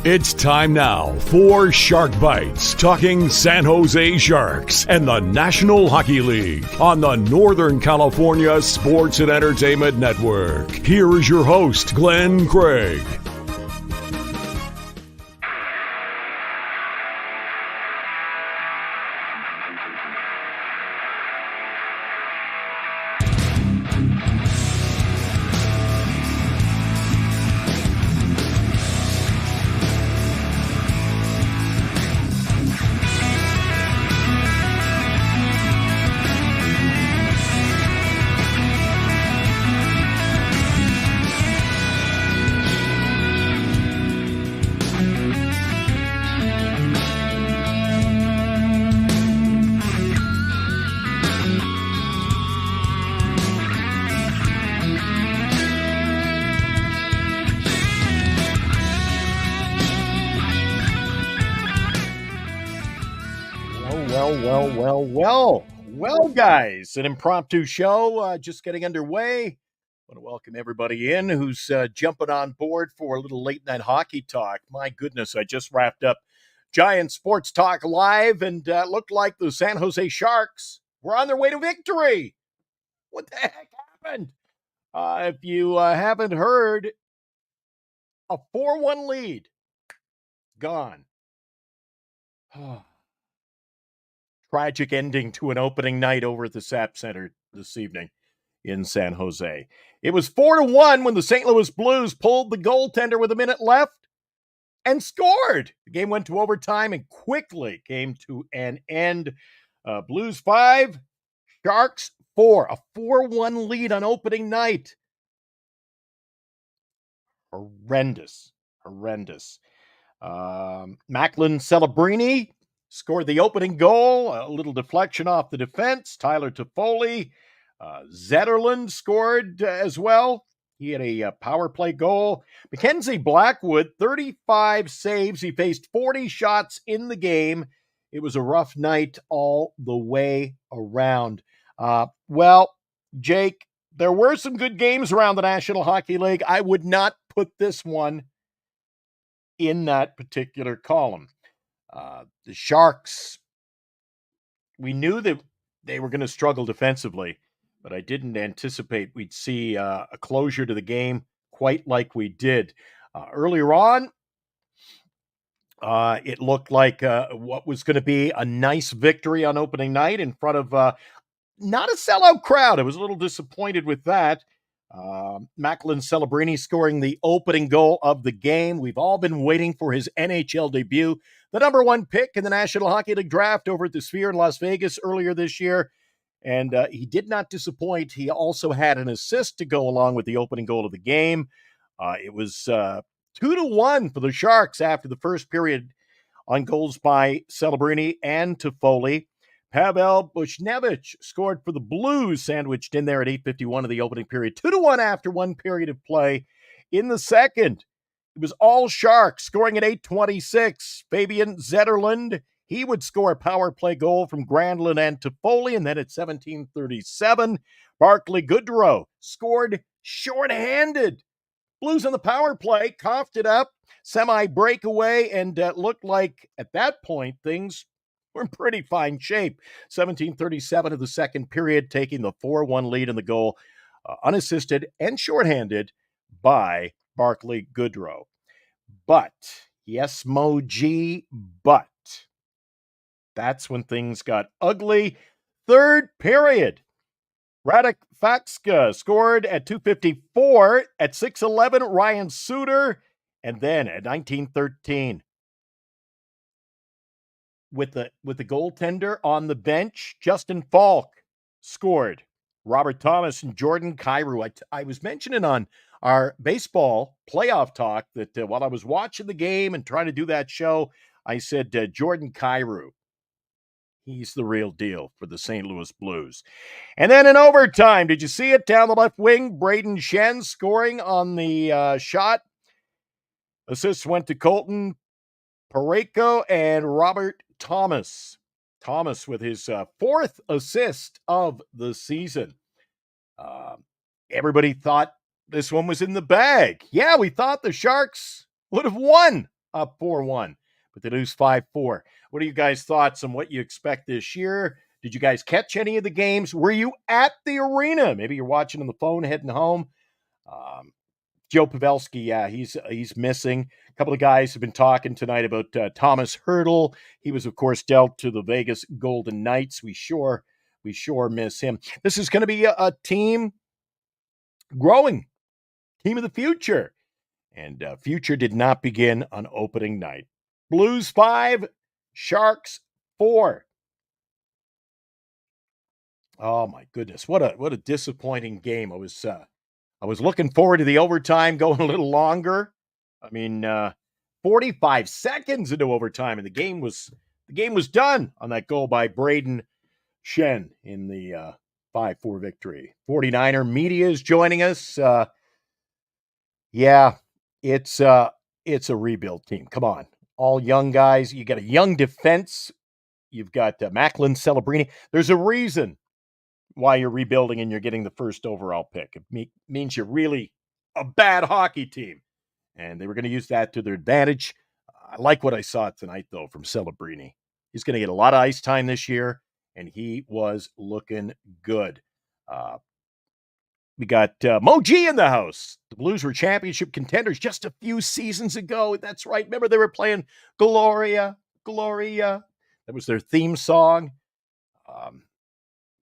It's time now for Shark Bites, talking San Jose Sharks and the National Hockey League on the Northern California Sports and Entertainment Network. Here is your host, Glenn Craig. Well, guys, an impromptu show just getting underway. I want to welcome everybody in who's jumping on board for a little late night hockey talk. My goodness, I just wrapped up Giant Sports Talk Live and looked like the San Jose Sharks were on their way to victory. What the heck happened? If you haven't heard, a 4-1 lead gone. Tragic ending to an opening night over at the SAP Center this evening in San Jose. It was 4-1 when the St. Louis Blues pulled the goaltender with a minute left and scored. The game went to overtime and quickly came to an end. Blues 5, Sharks 4. A 4-1 lead on opening night. Horrendous. Macklin Celebrini scored the opening goal, a little deflection off the defense. Tyler Toffoli. Zetterlund scored as well. He had a power play goal. Mackenzie Blackwood, 35 saves. He faced 40 shots in the game. It was a rough night all the way around. Well, Jake, there were some good games around the National Hockey League. I would not put this one in that particular column. The Sharks, we knew that they were going to struggle defensively, but I didn't anticipate we'd see a closure to the game quite like we did. Earlier on, it looked like what was going to be a nice victory on opening night in front of not a sellout crowd. I was a little disappointed with that. Macklin Celebrini scoring the opening goal of the game. We've all been waiting for his NHL debut. The number one pick in the National Hockey League draft over at the Sphere in Las Vegas earlier this year. And he did not disappoint. He also had an assist to go along with the opening goal of the game. It was 2-1 for the Sharks after the first period on goals by Celebrini and Toffoli. Pavel Buchnevich scored for the Blues, sandwiched in there at 8:51 of the opening period. 2-1 after one period of play. In the second, it was all Sharks, scoring at 8:26. Fabian Zetterlund, he would score a power play goal from Granlund and Toffoli, and then at 17:37, Barclay Goodrow scored shorthanded. Blues on the power play, coughed it up, semi-breakaway, and looked like, at that point, things were in pretty fine shape. 17:37 of the second period, taking the 4-1 lead in the goal, unassisted and shorthanded by Barclay Goodrow. But, yes, Moji, but that's when things got ugly. Third period, Radek Faksa scored at 2:54. At 6:11, Ryan Suter. And then at 19:13, with the goaltender on the bench, Justin Falk scored. Robert Thomas and Jordan Kyrou. I was mentioning on our baseball playoff talk that while I was watching the game and trying to do that show, I said Jordan Kyrou. He's the real deal for the St. Louis Blues. And then in overtime, did you see it? Down the left wing, Braden Shen scoring on the shot. Assists went to Colton Parayko and Robert Thomas. Thomas with his fourth assist of the season. Everybody thought this one was in the bag. Yeah, we thought the Sharks would have won up 4-1, but they lose 5-4. What are you guys' thoughts on what you expect this year? Did you guys catch any of the games? Were you at the arena? Maybe you're watching on the phone heading home. Joe Pavelski, yeah, he's missing. A couple of guys have been talking tonight about Thomas Hertl. He was, of course, dealt to the Vegas Golden Knights. We sure miss him. This is going to be a team growing, team of the future. And future did not begin on opening night. Blues 5, Sharks 4. Oh my goodness, what a disappointing game. I was looking forward to the overtime going a little longer. I mean, 45 seconds into overtime, and the game was done on that goal by Braden Shen in the 5-4 victory. 49er media is joining us. Yeah, it's a rebuild team. Come on. All young guys. You got a young defense. You've got Macklin Celebrini. There's a reason why you're rebuilding and you're getting the first overall pick. It means you're really a bad hockey team. And they were going to use that to their advantage. I like what I saw tonight, though, from Celebrini. He's going to get a lot of ice time this year, and he was looking good. We got Mo G in the house. The Blues were championship contenders just a few seasons ago. That's right. Remember they were playing Gloria, Gloria. That was their theme song.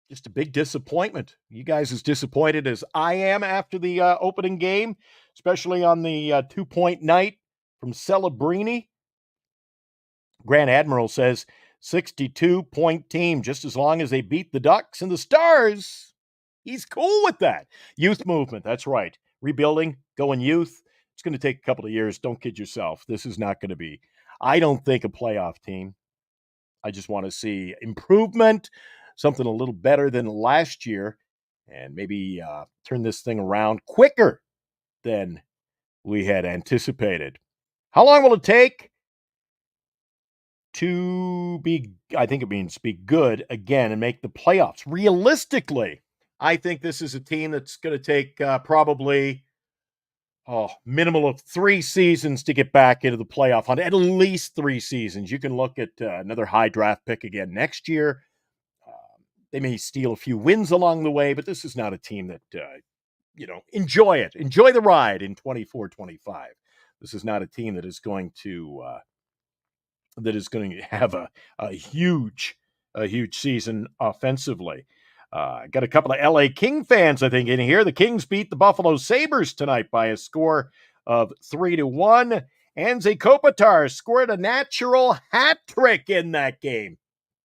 Just a big disappointment. You guys as disappointed as I am after the opening game, especially on the 2-point night from Celebrini. Grand Admiral says 62-point team, just as long as they beat the Ducks and the Stars. He's cool with that. Youth movement, that's right. Rebuilding, going youth. It's going to take a couple of years. Don't kid yourself. This is not going to be, I don't think, a playoff team. I just want to see improvement, something a little better than last year, and maybe turn this thing around quicker than we had anticipated. How long will it take to be, I think it means be good again and make the playoffs? Realistically, I think this is a team that's going to take probably minimal of 3 seasons to get back into the playoff hunt. At least 3 seasons. You can look at another high draft pick again next year. They may steal a few wins along the way, but this is not a team that, enjoy it. Enjoy the ride in 24-25. This is not a team that is going to have a huge season offensively. Got a couple of LA King fans, I think, in here. The Kings beat the Buffalo Sabres tonight by a score of 3-1. Anze Kopitar scored a natural hat trick in that game.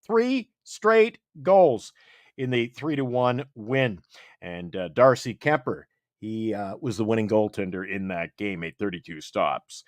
3 straight goals in the 3-1 win. And Darcy Kemper, he was the winning goaltender in that game, made 32 stops.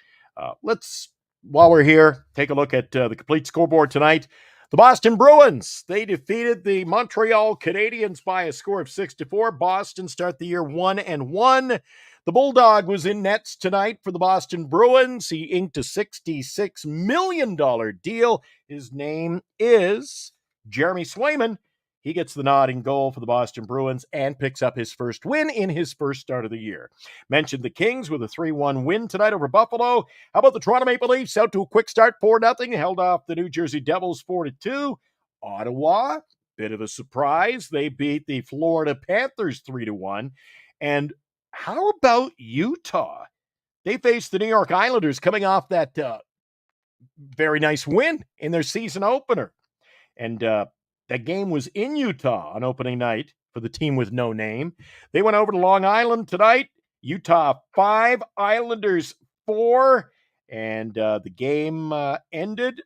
Let's, while we're here, take a look at the complete scoreboard tonight. The Boston Bruins, they defeated the Montreal Canadiens by a score of 6-4. Boston start the year 1-1. The Bulldog was in nets tonight for the Boston Bruins. He inked a $66 million deal. His name is Jeremy Swayman. He gets the nod in goal for the Boston Bruins and picks up his first win in his first start of the year. Mentioned the Kings with a 3-1 win tonight over Buffalo. How about the Toronto Maple Leafs out to a quick start, 4-0, held off the New Jersey Devils 4-2. Ottawa, bit of a surprise. They beat the Florida Panthers 3-1. And how about Utah? They faced the New York Islanders coming off that very nice win in their season opener. And that game was in Utah on opening night for the team with no name. They went over to Long Island tonight. Utah 5, Islanders 4. And the game ended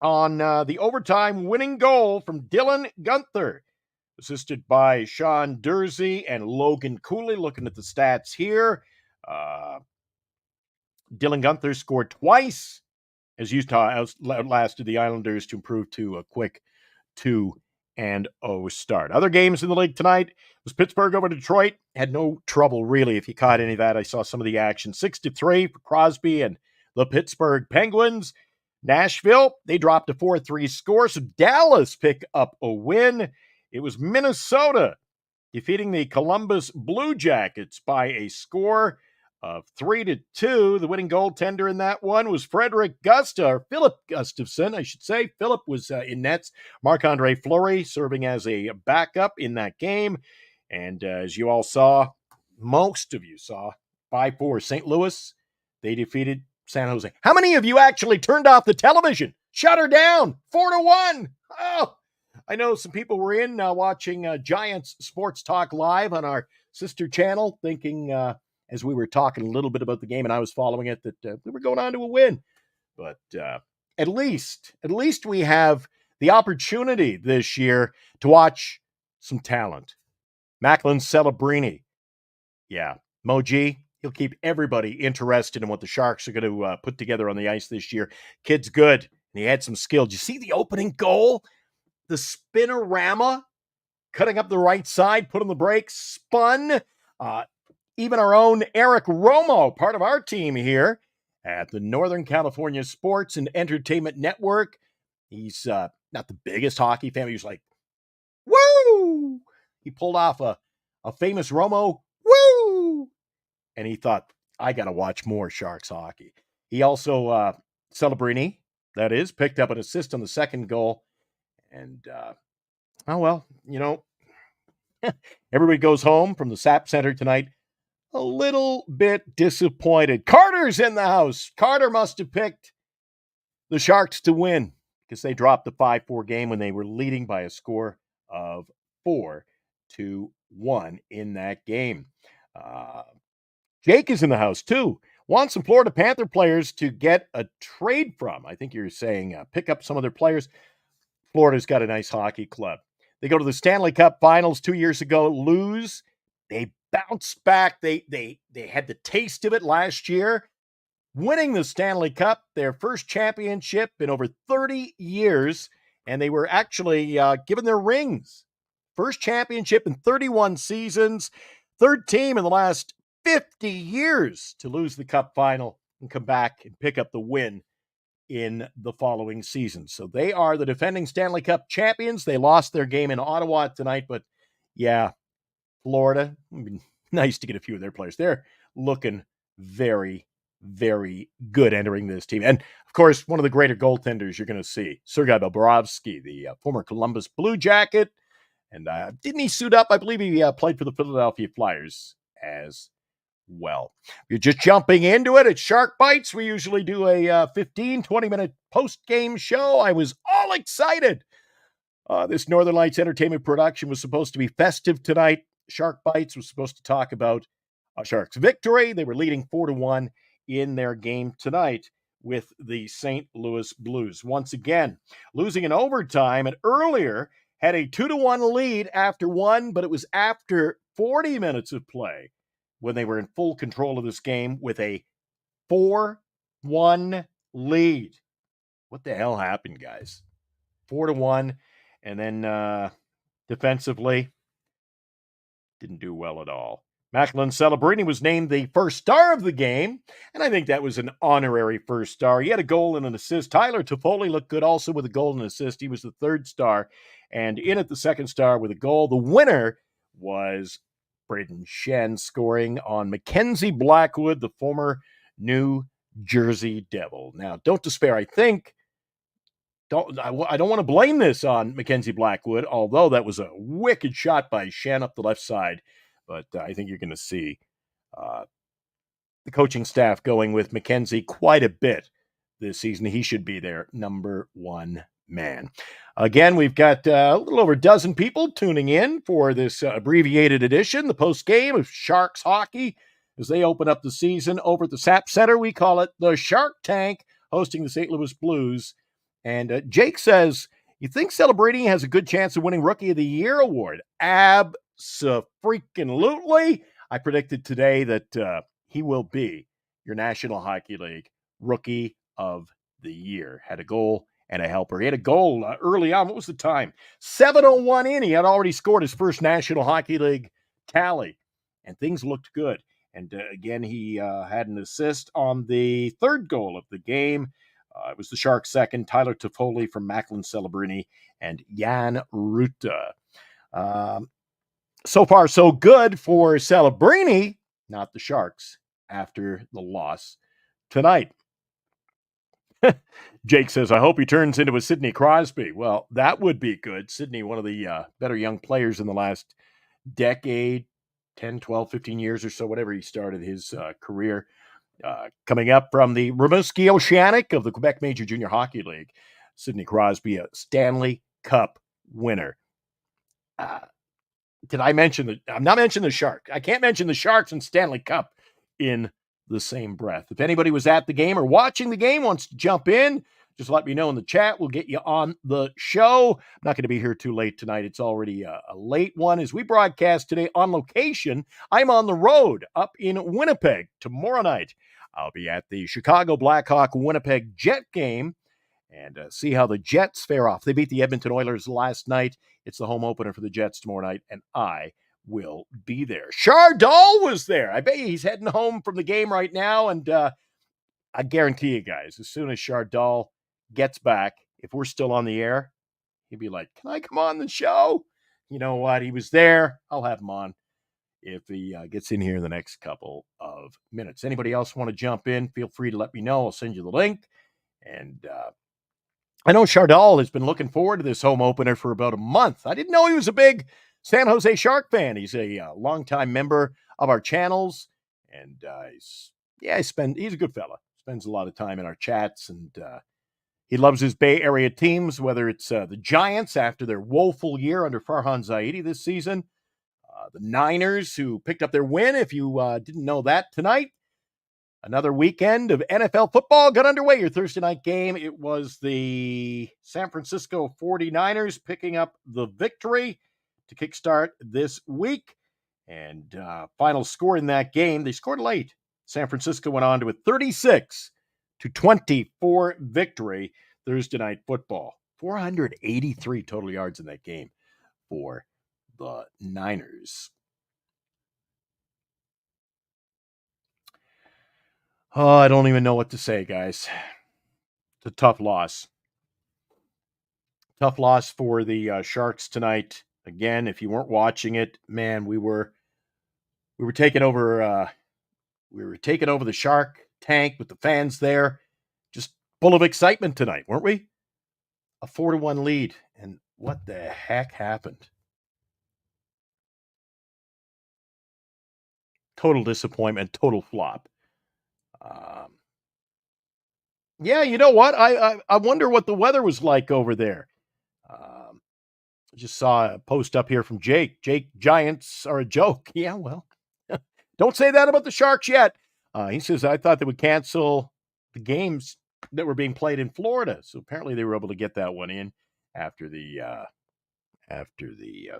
on the overtime winning goal from Dylan Guenther, assisted by Sean Dursey and Logan Cooley. Looking at the stats here, Dylan Guenther scored twice as Utah outlasted the Islanders to improve to a quick 2-0 start. Other games in the league tonight was Pittsburgh over Detroit. Had no trouble, really, if you caught any of that. I saw some of the action. 6-3 for Crosby and the Pittsburgh Penguins. Nashville, they dropped a 4-3 score, so Dallas pick up a win. It was Minnesota defeating the Columbus Blue Jackets by a score of 3-2. The winning goaltender in that one was Philip Gustafson, I should say. Philip was in nets. Marc-Andre Fleury serving as a backup in that game. And as you all saw, most of you saw, 5-4 St. Louis. They defeated San Jose. How many of you actually turned off the television? Shut her down. 4-1. Oh, I know some people were in watching Giants Sports Talk Live on our sister channel, thinking as we were talking a little bit about the game and I was following it, that we were going on to a win. But at least we have the opportunity this year to watch some talent. Macklin Celebrini. Yeah, Moji, he'll keep everybody interested in what the Sharks are going to put together on the ice this year. Kid's good, and he had some skill. Did you see the opening goal? The spinorama, cutting up the right side, put on the brakes, spun. Even our own Eric Romo, part of our team here at the Northern California Sports and Entertainment Network. He's not the biggest hockey fan. He was like, woo! He pulled off a famous Romo, woo! And he thought, I got to watch more Sharks hockey. He also, Celebrini, that is, picked up an assist on the second goal. And, oh, well, you know, everybody goes home from the SAP Center tonight a little bit disappointed. Carter's in the house. Carter must have picked the Sharks to win because they dropped the 5-4 game when they were leading by a score of 4-1 in that game. Jake is in the house, too. Wants some Florida Panther players to get a trade from. I think you're saying pick up some of their players. Florida's got a nice hockey club. They go to the Stanley Cup Finals 2 years ago, lose. They bounced back. They had the taste of it last year, winning the Stanley Cup, their first championship in over 30 years, and they were actually given their rings. First championship in 31 seasons, third team in the last 50 years to lose the Cup final and come back and pick up the win in the following season. So they are the defending Stanley Cup champions. They lost their game in Ottawa tonight, but yeah, Florida, nice to get a few of their players. They're looking very, very good entering this team. And, of course, one of the greater goaltenders you're going to see, Sergei Bobrovsky, the former Columbus Blue Jacket. And didn't he suit up? I believe he played for the Philadelphia Flyers as well. If you're just jumping into it, at Shark Bites, we usually do a 15, 20-minute post-game show. I was all excited. This Northern Lights Entertainment production was supposed to be festive tonight. Shark Bites was supposed to talk about Sharks' victory. They were leading 4-1 in their game tonight with the St. Louis Blues. Once again, losing in overtime, and earlier had a 2-1 lead after one, but it was after 40 minutes of play when they were in full control of this game with a 4-1 lead. What the hell happened, guys? 4-1, and then defensively, didn't do well at all. Macklin Celebrini was named the first star of the game, and I think that was an honorary first star. He had a goal and an assist. Tyler Toffoli looked good also with a goal and assist. He was the third star, and in at the second star with a goal. The winner was Braden Shen, scoring on Mackenzie Blackwood, the former New Jersey Devil. Now, don't despair. I don't want to blame this on Mackenzie Blackwood, although that was a wicked shot by Shen up the left side. But I think you're going to see the coaching staff going with Mackenzie quite a bit this season. He should be their number one man. Again, we've got a little over a dozen people tuning in for this abbreviated edition, the post-game of Sharks hockey, as they open up the season over at the SAP Center. We call it the Shark Tank, hosting the St. Louis Blues. And Jake says, you think Celebrini has a good chance of winning Rookie of the Year award? Abso-freaking-lutely. I predicted today that he will be your National Hockey League Rookie of the Year. Had a goal and a helper. He had a goal early on. What was the time? 7:01 in. He had already scored his first National Hockey League tally, and things looked good. And again, he had an assist on the third goal of the game. It was the Sharks' second. Tyler Toffoli from Macklin Celebrini and Jan Ruta. So far, so good for Celebrini, not the Sharks. after the loss tonight. Jake says, I hope he turns into a Sidney Crosby. Well, that would be good. Sidney, one of the better young players in the last decade, 10, 12, 15 years or so, whatever he started his career. Coming up from the Rimouski Oceanic of the Quebec Major Junior Hockey League, Sidney Crosby, a Stanley Cup winner. Did I mention the? I'm not mentioning the Shark. I can't mention the Sharks and Stanley Cup in the same breath. If anybody was at the game or watching the game, wants to jump in, just let me know in the chat. We'll get you on the show. I'm not going to be here too late tonight. It's already a late one as we broadcast today on location. I'm on the road up in Winnipeg tomorrow night. I'll be at the Chicago Blackhawk Winnipeg Jet game and see how the Jets fare off. They beat the Edmonton Oilers last night. It's the home opener for the Jets tomorrow night, and I will be there. Chardal was there. I bet you he's heading home from the game right now, and I guarantee you guys, as soon as Chardal gets back, if we're still on the air, he'd be like, can I come on the show? You know what? He was there. I'll have him on if he gets in here in the next couple of minutes. Anybody else want to jump in, feel free to let me know. I'll send you the link. And I know Chardal has been looking forward to this home opener for about a month. I didn't know he was a big San Jose Shark fan. He's a longtime member of our channels, and he's a good fella. Spends a lot of time in our chats, and he loves his Bay Area teams, whether it's the Giants after their woeful year under Farhan Zaidi this season, the Niners who picked up their win, if you didn't know that tonight. Another weekend of NFL football got underway. Your Thursday night game, it was the San Francisco 49ers picking up the victory to kickstart this week. And final score in that game, they scored late. San Francisco went on to a 36-24 victory Thursday night football. 483 total yards in that game for the Niners. Oh, I don't even know what to say, guys. It's a tough loss. Tough loss for the Sharks tonight. Again, if you weren't watching it, man, we were taking over. We were taking over the Shark tank with the fans there, just full of excitement tonight, weren't we? A 4-1 lead, and what the heck happened? Total disappointment, total flop. Yeah, you know what? I wonder what the weather was like over there. I just saw a post up here from Jake. Jake, Giants are a joke. Yeah, well, don't say that about the Sharks yet. He says, I thought they would cancel the games that were being played in Florida. So apparently they were able to get that one in after the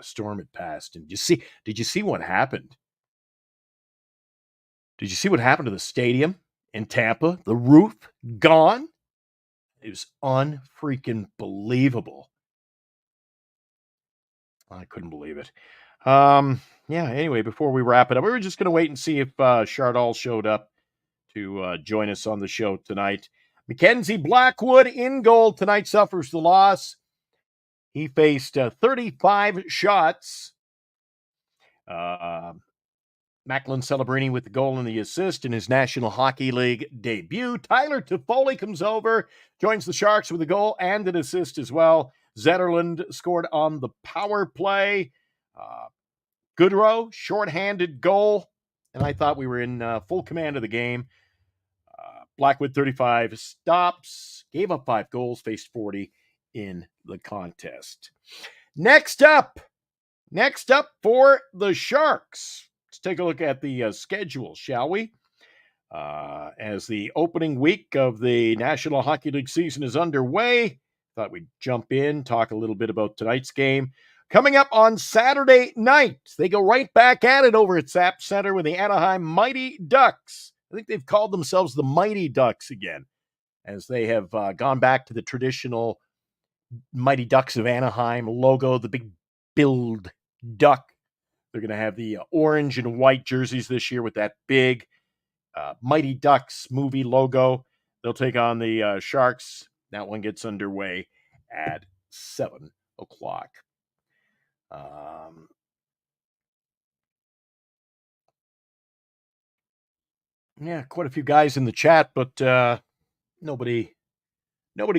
storm had passed. And did you see what happened? Did you see what happened to the stadium in Tampa? The roof gone. It was unfreaking believable. I couldn't believe it. Anyway, before we wrap it up, we were just going to wait and see if Chardal showed up to join us on the show tonight. Mackenzie Blackwood in goal tonight suffers the loss. He faced 35 shots. Macklin Celebrini with the goal and the assist in his National Hockey League debut. Tyler Toffoli comes over, joins the Sharks with a goal and an assist as well. Zetterlund scored on the power play. Goodrow, shorthanded goal. And I thought we were in full command of the game. Blackwood, 35 stops, gave up 5 goals, faced 40 in the contest. Next up for the Sharks. Let's take a look at the schedule, shall we? As the opening week of the National Hockey League season is underway, thought we'd jump in, talk a little bit about tonight's game. Coming up on Saturday night, they go right back at it over at SAP Center with the Anaheim Mighty Ducks. I think they've called themselves the Mighty Ducks again, as they have gone back to the traditional Mighty Ducks of Anaheim logo, the big billed duck. They're going to have the orange and white jerseys this year with that big Mighty Ducks movie logo. They'll take on the Sharks. That one gets underway at 7 o'clock. Yeah, quite a few guys in the chat, but nobody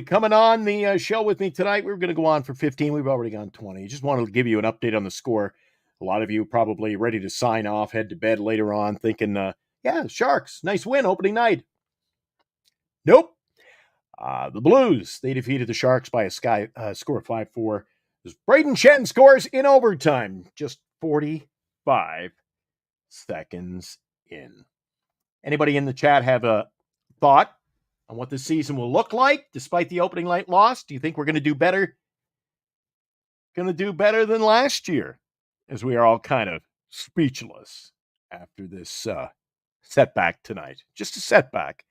coming on the show with me tonight. We were going to go on for 15. We've already gone 20. Just wanted to give you an update on the score. A lot of you probably ready to sign off, head to bed later on, thinking, yeah, Sharks, nice win opening night. Nope. The Blues, they defeated the Sharks by a score of 5-4. Braden Shen scores in overtime, just 45 seconds in. Anybody in the chat have a thought on what this season will look like despite the opening night loss? Do you think we're going to do better? Going to do better than last year, as we are all kind of speechless after this setback tonight. Just a setback.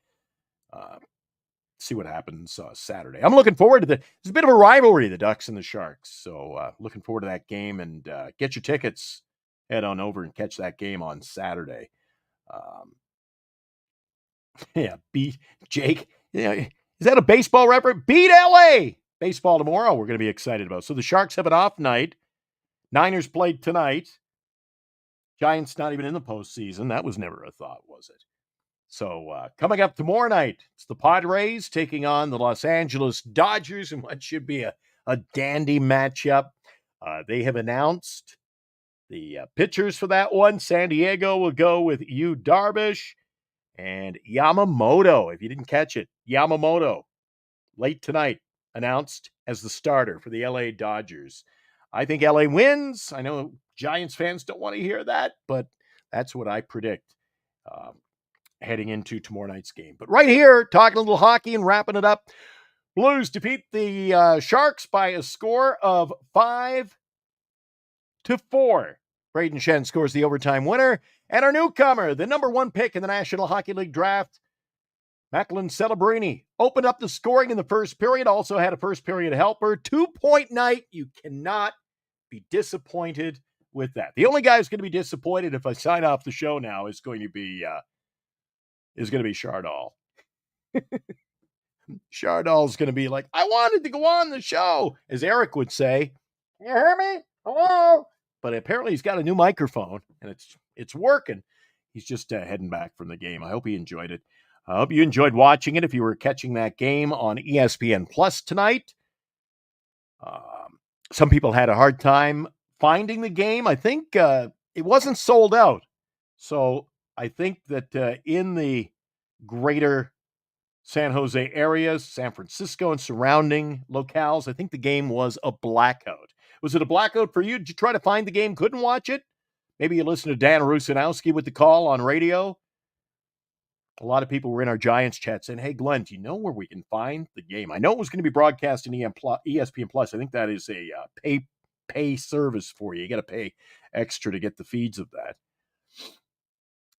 See what happens Saturday. I'm looking forward to there's a bit of a rivalry, the Ducks and the Sharks. So looking forward to that game, and get your tickets. Head on over and catch that game on Saturday. Yeah, beat Jake. Yeah, is that a baseball reference? Beat LA. Baseball tomorrow we're going to be excited about. So the Sharks have an off night. Niners played tonight. Giants not even in the postseason. That was never a thought, was it? So coming up tomorrow night, it's the Padres taking on the Los Angeles Dodgers in what should be a dandy matchup. They have announced the pitchers for that one. San Diego will go with Yu Darvish and Yamamoto. If you didn't catch it, Yamamoto, late tonight, announced as the starter for the LA Dodgers. I think LA wins. I know Giants fans don't want to hear that, but that's what I predict heading into tomorrow night's game. But right here, talking a little hockey and wrapping it up, Blues defeat the Sharks by a score of 5-4. Braden Shen scores the overtime winner. And our newcomer, the number 1 pick in the National Hockey League draft, Macklin Celebrini, opened up the scoring in the first period, also had a first period helper. 2-point night. You cannot be disappointed with that. The only guy who's going to be disappointed if I sign off the show now is going to be Chardal. Chardal's going to be like, I wanted to go on the show, as Eric would say. You hear me? Hello? But apparently he's got a new microphone, and it's working. He's just heading back from the game. I hope he enjoyed it. I hope you enjoyed watching it if you were catching that game on ESPN Plus tonight. Some people had a hard time finding the game. I think it wasn't sold out. So I think that in the greater San Jose areas, San Francisco and surrounding locales, I think the game was a blackout. Was it a blackout for you? Did you try to find the game, couldn't watch it? Maybe you listened to Dan Rusanowski with the call on radio. A lot of people were in our Giants chat saying, hey, Glenn, do you know where we can find the game? I know it was going to be broadcast in ESPN Plus. I think that is a pay service for you. You got to pay extra to get the feeds of that.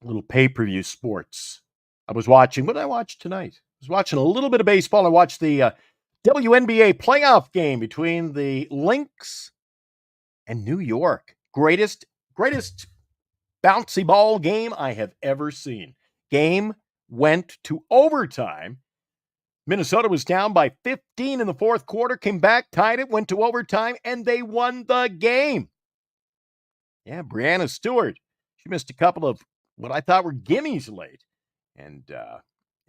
A little pay-per-view sports. I was watching, what did I watch tonight? I was watching a little bit of baseball. I watched the WNBA playoff game between the Lynx and New York. Greatest bouncy ball game I have ever seen. Game went to overtime. Minnesota was down by 15 in the fourth quarter, came back, tied it, went to overtime, and they won the game. Yeah, Brianna Stewart. She missed a couple of what I thought were gimmies late. And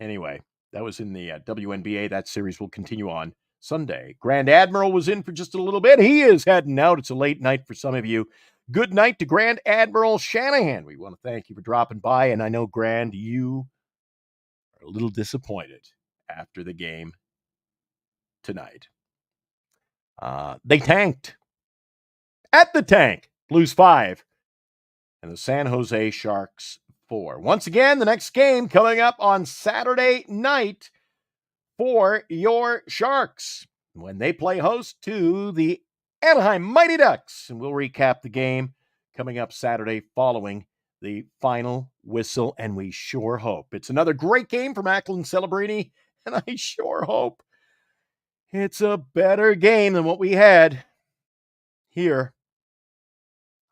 anyway, that was in the WNBA. That series will continue on Sunday. Grand Admiral was in for just a little bit. He is heading out. It's a late night for some of you. Good night to Grand Admiral Shanahan. We want to thank you for dropping by. And I know, Grand, you are a little disappointed after the game tonight. They tanked at the tank. Blues 5 and the San Jose Sharks 4. Once again, the next game coming up on Saturday night for your Sharks when they play host to the Anaheim Mighty Ducks. And we'll recap the game coming up Saturday following the final whistle. And we sure hope it's another great game for Macklin Celebrini. And I sure hope it's a better game than what we had here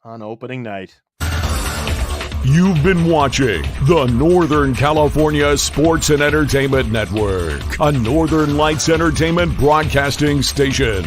on opening night. You've been watching the Northern California Sports and Entertainment Network, a Northern Lights Entertainment broadcasting station.